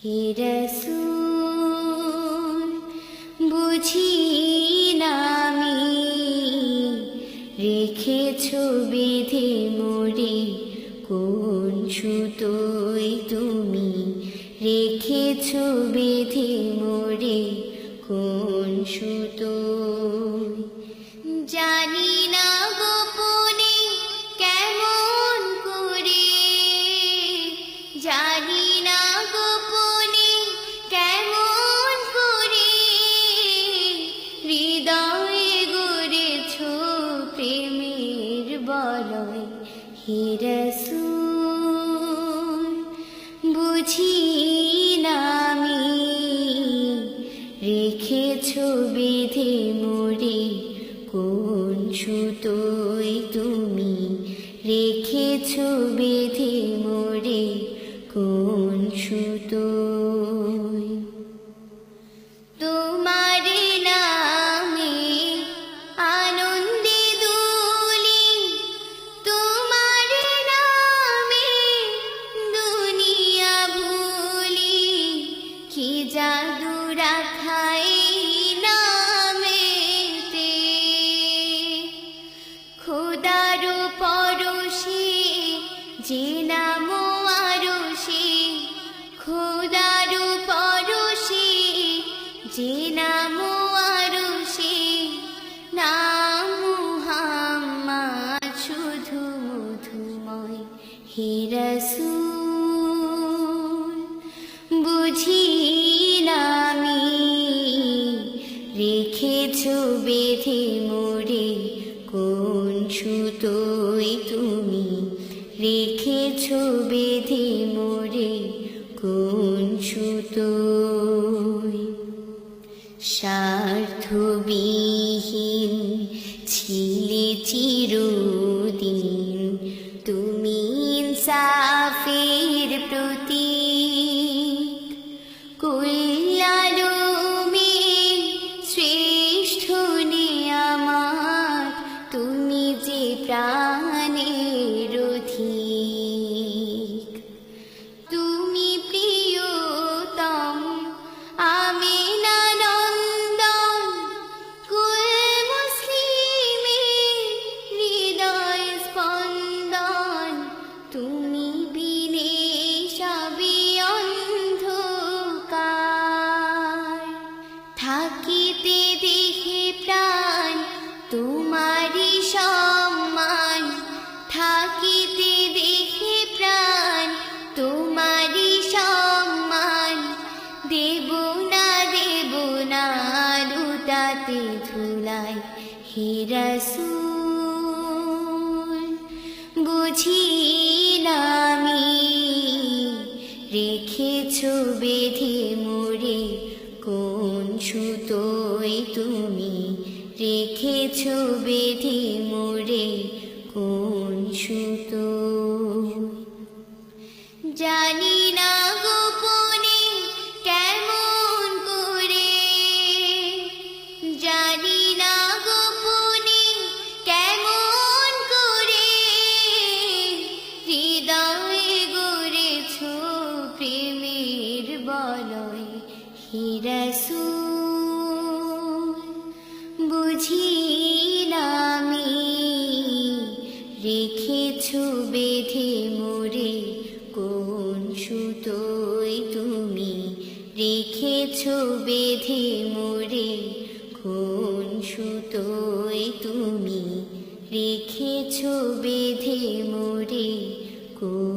হে রাসূল বুঝি না আমি রেখেছো বেঁধে মোরে কোন সুতোয় তুমি রেখেছো বেঁধে মোরে কোন সুতোয় জানি না গোপনে কেমন করে জানি না গোপনে কেমন করে হৃদয়ে গড়েছো প্রেমের বলয় হে রাসূল বুঝি না আমি রেখেছো বেঁধে মোরে কোন সুতোয় তুমি রেখেছো বেঁধে মোরে কোন সুতোয় তোমার নামে আনন্দে দুলি তোমার নামে দুনিয়া ভুলি কি জাদু রাখাই নামেতে খোদারো পরশে যে নাম আরশে খোদারো পরশে যে নাম আরশে নাম মুহাম্মদ শুধু মধুময় হে রাসূল বুঝি না আমি রেখেছো বেঁধে মোরে কোন সুতোয় তুমি রেখেছো বেঁধে মোরে কোন সুতোয় স্বার্থবিহীন ছিলে চিরদিন তুমি ইনসাফের প্রতীক কুল্লালুমের শ্রেষ্ঠ নেয়ামত তুমি যে প্রাণের অধিক তুমি প্রিয়তম আমিনানন্দন কুল মুসলিমের হৃদয় স্পন্দন তুমি বিনে সবে অন্ধকার থাকিতে দেখে প্রাণ তোমারি সম্মান থাকিতে দেখে প্রাণ তোমারি সম্মান দেব না লুটাতে ধুলাই হে রাসূল বুঝি না আমি রেখেছো বেঁধে মোরে কোন সুতোয় তুমি রেখেছো বেঁধে মোরে কোন সুতোয় জানি না গোপনে কেমন করে জানি না গোপনে কেমন করে হৃদয়ে গড়েছো প্রেমের বলয় হে রাসূল বুঝি না আমি রেখেছো বেঁধে মোরে কোন সুতোয় তুমি রেখেছো বেঁধে মোরে কোন সুতোয় তুমি রেখেছো বেঁধে মোরে কোন